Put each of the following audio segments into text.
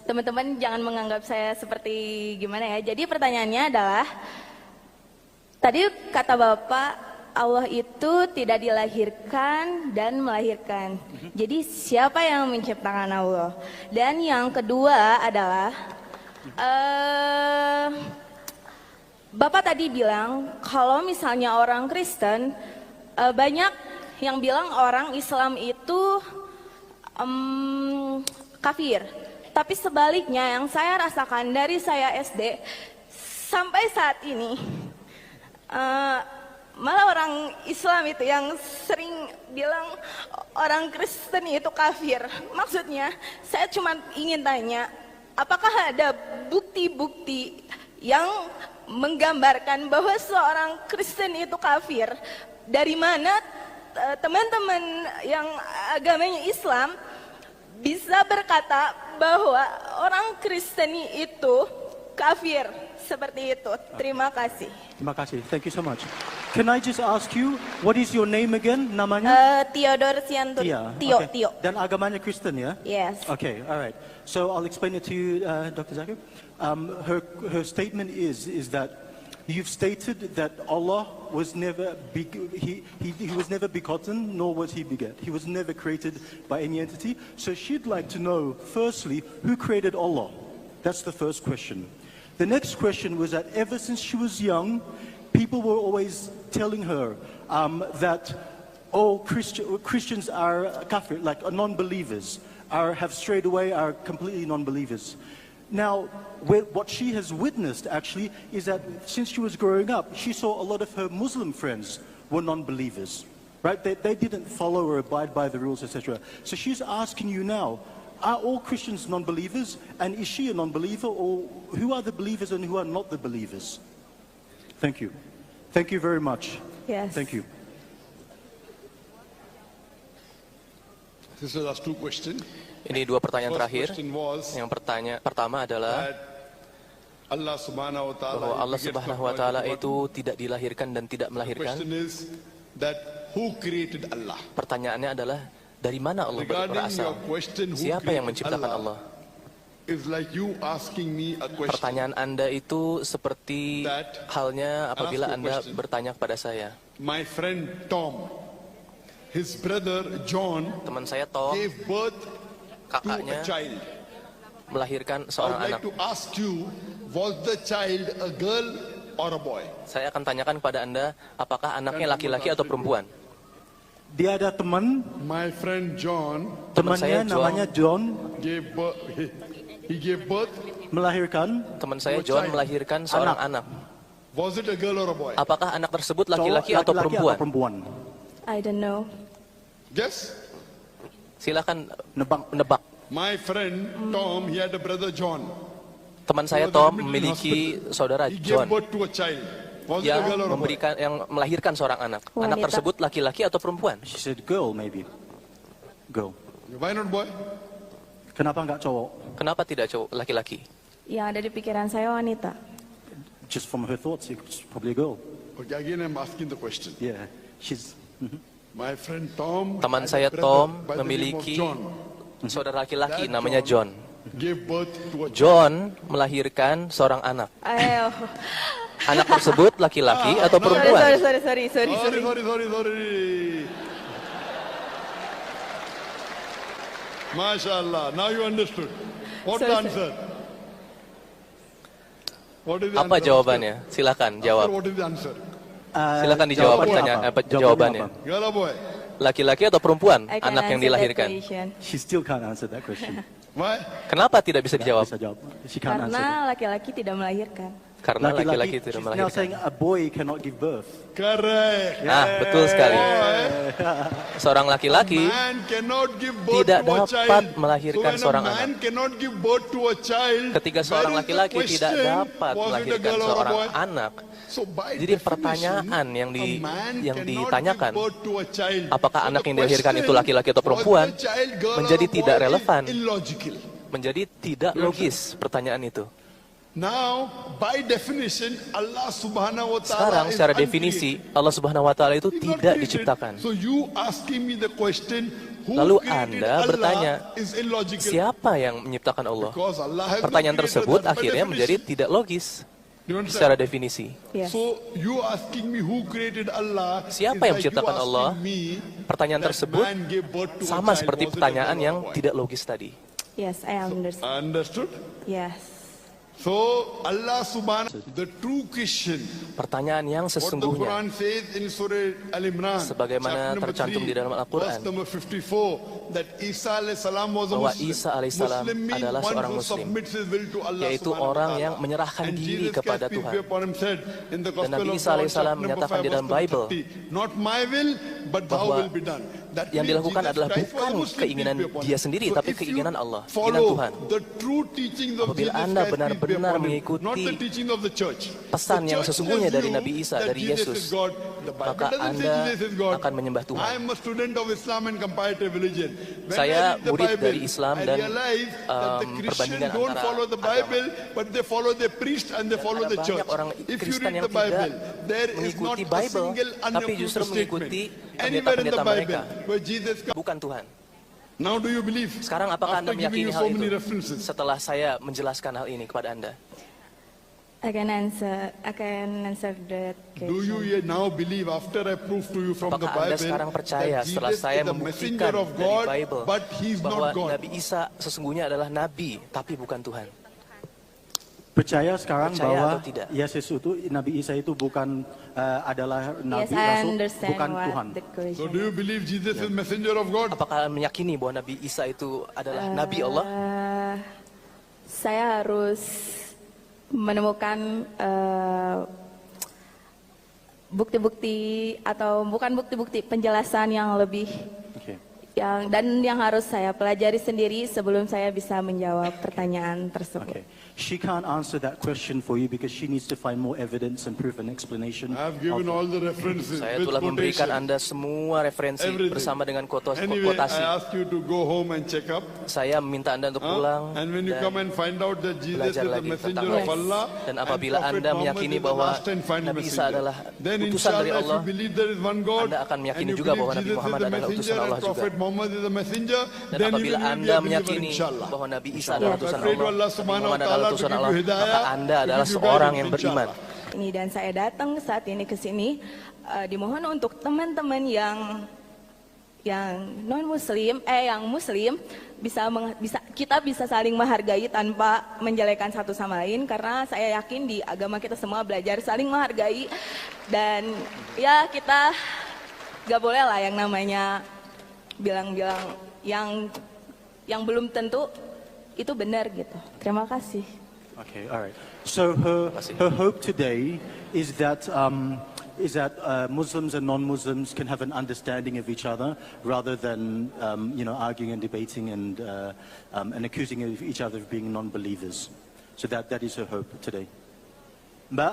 teman-teman jangan menganggap saya seperti gimana ya. Jadi pertanyaannya adalah, tadi kata Bapak, Allah itu tidak dilahirkan dan melahirkan. Jadi siapa yang menciptakan Allah? Dan yang kedua adalah, Bapak tadi bilang kalau misalnya orang Kristen, banyak yang bilang orang Islam itu kafir. Tapi sebaliknya yang saya rasakan dari saya SD sampai saat ini, malah orang Islam itu yang sering bilang orang Kristen itu kafir. Maksudnya saya cuma ingin tanya, apakah ada bukti-bukti yang menggambarkan bahwa seorang Kristen itu kafir? Dari mana teman-teman yang agamanya Islam bisa berkata bahwa orang Kristen itu kafir seperti itu? Terima kasih. Terima kasih. Thank you so much. Can I just ask you, what is your name again? Namanya? Theodore Sianturi. Tio. Tio. Dan agamanya Kristen ya? Yes. Okay, all right. So I'll explain it to you, Dr. Zakir. Her statement is that you've stated that Allah was never he was never begotten, nor was he beget. He was never created by any entity. So she'd like to know, firstly, who created Allah? That's the first question. The next question was that ever since she was young, people were always telling her that all Christians are kafir, like non-believers, have strayed away, are completely non-believers. Now, what she has witnessed actually is that since she was growing up, she saw a lot of her Muslim friends were non-believers, right? They didn't follow or abide by the rules, etc. So she's asking you now, are all Christians non-believers? And is she a non-believer? Or who are the believers and who are not the believers? Thank you. Thank you very much. Yes. Thank you. This is last two questions. Ini dua pertanyaan First terakhir. question was Yang pertama adalah that Allah Subhanahu wa Taala bahwa Allah begets Subhanahu not wa Ta'ala begotten. itu tidak dilahirkan dan tidak The melahirkan. question is that who created Allah? Pertanyaannya adalah, dari mana Allah Regarding berasal? your question, who Siapa yang created menciptakan Allah? Is like you asking me a question. Pertanyaan Anda itu seperti That halnya apabila ask a Anda question. bertanya kepada saya. My friend Tom, his brother John Teman saya Tom, gave birth to a kakaknya child. melahirkan I seorang would anak. like to ask you, was the child a girl or a boy? Saya akan tanyakan kepada Anda, apakah anaknya laki-laki atau perempuan? Dia ada teman, My friend John Teman saya temannya namanya John, gave birth, he gave birth. melahirkan. Teman saya What John child? melahirkan seorang anak. Was it a girl or a boy? Apakah anak tersebut Cowok, laki-laki atau perempuan? I don't know. Guess. Silakan Nebak. menebak. My friend Tom, he had a brother John. Teman saya He was Tom admitted in memiliki hospital. saudara He gave John birth to a child. Was it a yang girl or a boy? melahirkan seorang anak. Anak Wanita. tersebut laki-laki atau perempuan? She said girl maybe. Girl. Why not boy? Kenapa nggak cowok? Kenapa tidak cowok laki-laki? Yang ada di pikiran saya wanita. Just from her thoughts, it's probably a girl. Okay, again I'm asking the question. Yeah. She's. My friend Tom, Teman had a saya brother Tom by the name of memiliki John, saudara laki-laki That namanya John. gave birth to a child. John melahirkan seorang anak. Ayo. Anak tersebut laki-laki atau perempuan? Sorry. Sorry. MashaAllah, now you understood. What's the Sorry, answer? What is the Apa answer? jawabannya? Silakan Oscar, jawab. what is the answer? Silakan dijawab Jawabannya jawabannya. apa? Girl or boy? Laki-laki atau perempuan I can anak yang answer that dilahirkan? question. She still can't answer that question. Why? Kenapa tidak bisa Nggak dijawab? bisa jawab. She can't answer. Karena laki-laki tidak melahirkan. Karena laki-laki tidak She's now melahirkan. saying a boy cannot give birth. Correct. Nah, betul sekali. Seorang laki-laki Man cannot give birth tidak to a dapat child. melahirkan So when seorang a man anak. cannot give birth to a child, Ketika seorang where is the laki-laki tidak question? dapat Was it a melahirkan girl or a seorang boy? anak, So by jadi definition, pertanyaan a man yang cannot ditanyakan, give birth to a child. apakah So anak the yang dilahirkan itu question, laki-laki atau was perempuan, the child girl or menjadi a tidak boy is relevan. illogical. menjadi tidak logis pertanyaan itu. Now, by definition, Allah Subhanahu wa Taala Sekarang is secara uncreated. definisi Allah Subhanahu wa taala itu He's not tidak created. diciptakan. So you asking me the question, who Lalu created Anda Allah bertanya, is illogical. siapa yang menciptakan Allah? Because Allah has no Pertanyaan creator, tersebut that's by akhirnya menjadi definition. tidak logis Do you understand? secara definisi. Yes. So you asking me who created Allah? Siapa is yang like menciptakan you Allah? asking me Pertanyaan that tersebut man gave birth to a sama child. seperti Was it a pertanyaan girl or yang a boy? tidak logis tadi. Yes, I understand. Understood? Yes. So Allah subhanahu the true Christian. Pertanyaan yang What the sesungguhnya, Quran says in Surah Al-Imran, sebagaimana chapter number tercantum 3, di dalam Al-Quran, verse number 54, that Isa alayhi salam was a bahwa Muslim. Isa alaihissalam Muslim means adalah one seorang who Muslim, submits his will to Allah yaitu subhanahu wa orang ta'ala. yang menyerahkan And diri Jesus kepada Christ, peace Tuhan. be upon him, said in the Gospel Nabi of Isa John, alaihissalam chapter number menyatakan 5, di dalam verse Bible, 30, not my will, but thou bahwa will be done. That yang means dilakukan Jesus adalah Christ was a bukan Muslim, keinginan peace be upon dia him. sendiri, So tapi if you keinginan Allah, keinginan follow Tuhan. the true teachings of Apabila Jesus Anda Christ, peace be benar-benar upon him, mengikuti not the teaching of the church. pesan The yang church sesungguhnya tells dari you Nabi Isa, that dari Jesus Yesus, is God. The Bible maka doesn't say Anda Jesus is God. akan menyembah Tuhan. I am a student of Islam and comparative religion. When Saya I read the murid Bible, dari Islam I dan, realize that the Christians perbandingan don't antara follow the agama. Bible, but they follow the priest and they follow ada the banyak church. orang If you Kristen read yang the Bible, tidak there is not mengikuti a Bible, single tapi unapproved justru statement mengikuti anywhere in the pendeta-pendeta Bible mereka. where Jesus comes. Bukan Tuhan. Now do you believe? Sekarang apakah After Anda giving meyakini you hal so many itu? references. Setelah saya menjelaskan hal ini kepada Anda, I can answer that question. Do you now believe after I prove to you from the apakah Anda Bible sekarang percaya that setelah Jesus saya is the messenger membuktikan of dari God, Bible but he's bahwa not God? Nabi Isa sesungguhnya adalah Nabi, tapi bukan Tuhan? Percaya sekarang Percaya bahwa atau tidak? Yesus itu, Nabi Isa itu bukan adalah Yes, Nabi, I Rasul, understand bukan what Tuhan. the question. So do you believe Jesus is messenger of God? Apakah meyakini bahwa Nabi Isa itu adalah Nabi Allah? Saya harus menemukan bukti-bukti atau bukan bukti-bukti, penjelasan yang lebih Okay. yang harus saya pelajari sendiri sebelum saya bisa menjawab pertanyaan tersebut. Okay. She can't answer that question for you because she needs to find more evidence and proof and explanation. I have given all the references Saya with telah memberikan quotation. Anda semua referensi Everything. bersama dengan Anyway, kuotasi. I ask you to go home and check up. Saya meminta Anda untuk pulang And when you dan come and find out that Jesus is belajar the lagi messenger tentang of Yes. Allah, dan and apabila Prophet Anda Muhammad meyakini is the bahwa last and final Nabi Isa messenger, adalah then utusan dari inshallah, if Allah, you believe there is one God, Anda akan meyakini and you juga believe bahwa Nabi Jesus is Muhammad the adalah utusan messenger Allah and juga. Prophet Muhammad is the messenger, Dan then you apabila will be Anda a believer, meyakini inshallah. bahwa Nabi Isa Inshallah. adalah I utusan pray to Allah Allah, subhanahu Muhammad wa adalah ta'ala to utusan give Allah, you hidayah, maka Anda to adalah give you seorang guidance, yang beriman. inshallah. Ini dan saya datang saat ini ke sini dimohon untuk teman-teman yang non muslim yang muslim bisa kita bisa saling menghargai tanpa menjelekan satu sama lain, karena saya yakin di agama kita semua belajar saling menghargai, dan ya kita gak boleh lah yang namanya bilang-bilang yang belum tentu itu benar gitu. Terima kasih. Okay, all right. So her hope today is that Muslims and non-Muslims can have an understanding of each other rather than arguing and debating and accusing each other of being non-believers. So that is her hope today. Mbak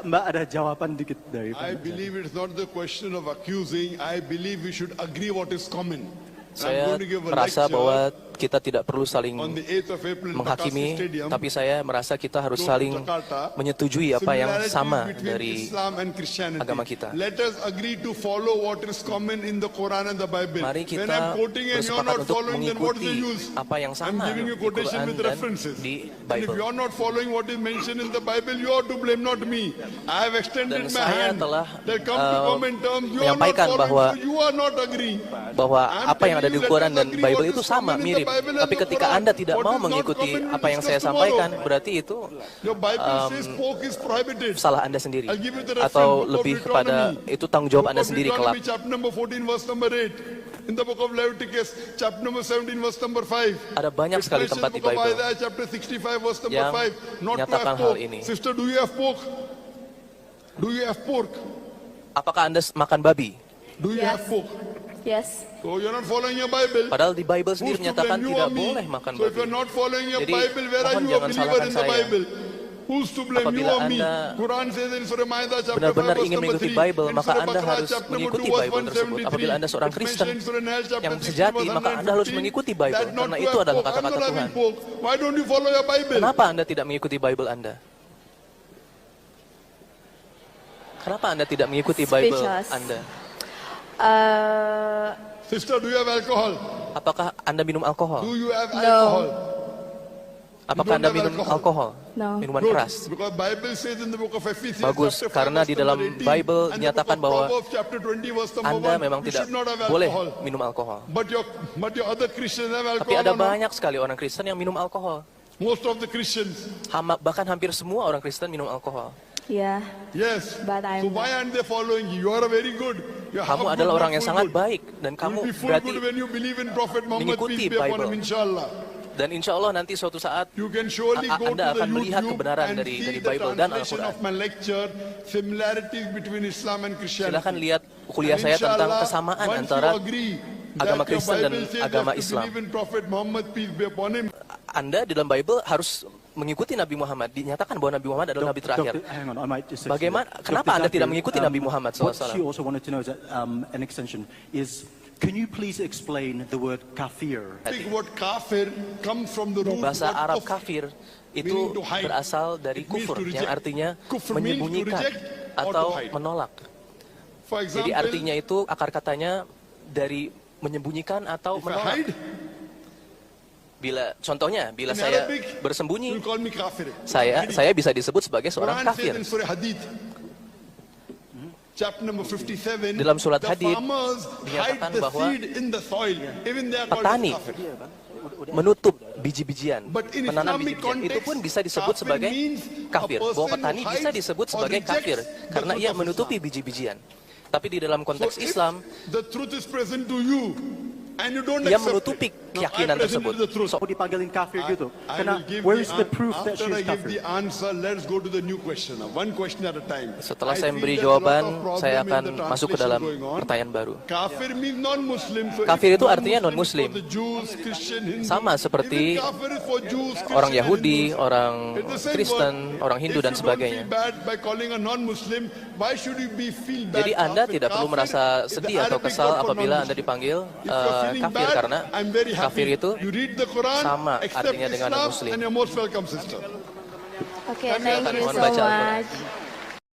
ada jawaban dikit dari I believe it's not the question of accusing. I believe we should agree what is common. Saya merasa bahwa kita tidak perlu saling on the 8th of April in menghakimi, Bekasi Stadium, tapi saya merasa kita harus close to saling Jakarta, menyetujui apa yang similarity sama between dari Islam and Christianity. agama kita. Let us agree to follow what is common in the Quran and the Bible. Mari When kita I'm quoting and you're bersepakat not untuk following, then what is the mengikuti use? apa yang I'm sama giving you di quotation Quran with dan references. di And if Bible. you're not following what is mentioned in the Bible, you ought to blame, not me. I have extended Dan my saya hand. telah There come to common terms. You are not menyampaikan following, bahwa so you are not agreeing. bahwa I'm apa yang ada telling di you, Quran let us dan agree Bible what itu is sama, common in the mirip. Bible and Tapi the ketika Quran. Anda tidak What mau is not mengikuti common, we will apa yang saya discuss tomorrow. sampaikan, berarti itu Your Bible says pork is prohibited. salah Anda sendiri. I'll give you the reference, Atau book of lebih kepada Deuteronomy. itu tanggung jawab Book Anda of sendiri kelak. Deuteronomy, chapter number 14, verse number 8. In the book of Leviticus, chapter number 17, verse number 5. Ada banyak It sekali mentions tempat di book of Bible Isaiah, chapter 65, verse number yang 5. Not to menyatakan have hal pork. ini. Sister, do you have pork? Do you have pork? Apakah Anda makan babi? Do you have pork? Yes. So you're not following your Bible. Padahal di Bible Who's sendiri to menyatakan blame, you tidak or me? boleh makan So if babi. you're not following your Jadi, Bible, where are mohon you a jangan believer salahkan in the saya. Bible? Who's to blame, you Apabila or me? Anda Quran says in Surah Ma'idah chapter 5 benar-benar verse ingin number mengikuti 3. Bible, In maka Surah Anda Baqarah harus chapter number mengikuti 2 verse Bible tersebut. 173. Apabila Anda seorang It's Kristen mentioned in Surah Nahl chapter yang 60 sejati, verse maka Anda harus 115, mengikuti Bible, that not karena to itu have adalah pork. I'm kata-kata not having Tuhan. pork. Why don't you follow your Bible? Kenapa Anda tidak mengikuti Bible Anda? Kenapa Anda tidak mengikuti Bible Speechless. Anda? Sister, do you have alcohol? Apakah Anda minum alkohol? Do you have No. alcohol? Apakah don't Anda have minum alcohol? alkohol? No. Minuman Good. keras? Because Bible says in the book of Ephesians Bagus, chapter 5, karena verse di dalam number 18, Bible and the book dinyatakan of bahwa Proverbs chapter 20 verse number Anda 1, memang you tidak should not have boleh alcohol. minum alkohol. But your other Christians have alcohol Tapi ada or not? banyak sekali orang Kristen yang minum alkohol. Most of the Christians. Bahkan hampir semua orang Kristen minum alkohol. Yeah. Yes. But I'm So why aren't they following you? You are a very good. You have Kamu a good, adalah not orang yang full sangat good. baik dan You'll kamu be full berarti good when you believe in Prophet Muhammad, mengikuti peace be upon Bible. him, inshallah. Dan insya Allah nanti suatu saat You can surely go Anda to the akan melihat YouTube kebenaran and dari see the Bible dan translation Al-Quran. of my lecture, similarities between Islam and Christianity. Silakan lihat kuliah saya tentang kesamaan antara agama Kristen dan agama Islam. Anda di dalam Bible harus mengikuti Nabi Muhammad. Dinyatakan bahwa Nabi Muhammad adalah Nabi terakhir. Doctor, hang on, I might just Bagaimana? Kenapa Anda tidak mengikuti Nabi Muhammad What SAW? she also wanted to know is that, an extension is, can you please explain the word kafir? Word kafir comes from the root Bahasa word Arab kufr, kafir itu meaning to hide. berasal dari It means kufur to yang reject. artinya Kufr means to menyembunyikan reject or to atau hide. menolak. For Jadi example, artinya itu akar katanya dari menyembunyikan atau if I menolak. hide, Bila in saya Arabic, bersembunyi, you call me kafir. saya bisa disebut sebagai seorang Quran kafir. says in Surah Hadid, chapter number 57, Dalam surat the Hadid, farmers hide dinyatakan the bahwa seed in the soil, even they are called petani kafir. menutup biji-bijian, But in menanam Islamic biji-bijian, itu context, pun bisa disebut kafir sebagai means kafir. a Bahwa person petani who bisa hides disebut or sebagai rejects kafir the karena truth ia of menutupi Islam. biji-bijian. Tapi di dalam So konteks if Islam, the truth is present to you and you don't ia accept menutupi it, keyakinan I presented tersebut. the truth. Kau dipanggilin kafir gitu. I Karena will give where is the proof that after she I is give the kafir? answer, let's go to the new question now. One question at a time. Setelah I saya feel memberi there's a lot jawaban, of problem saya in akan the masuk ke translation dalam going on. pertanyaan baru. Kafir means non-Muslim. So Kafir if itu artinya non-Muslim non-Muslim. is for the Jews, Christian, Hindu, Sama seperti even kafir is for Jews, Christian, orang and Yahudi, Hindus. orang It's the same Kristen, word. orang Hindu If dan you sebagainya. don't feel bad by calling a non-Muslim, why should you feel bad? Jadi Anda Kafir? tidak perlu Kafir merasa is the sedih atau Arabic kesal word for apabila Anda non-Muslim. dipanggil If you're feeling kafir bad, karena I'm very happy. kafir itu You read the Quran, sama accept artinya dengan Islam, non-Muslim. and you're most welcome, sister. Okay, Kami thank akan you mohon so baca Al-Quran. much.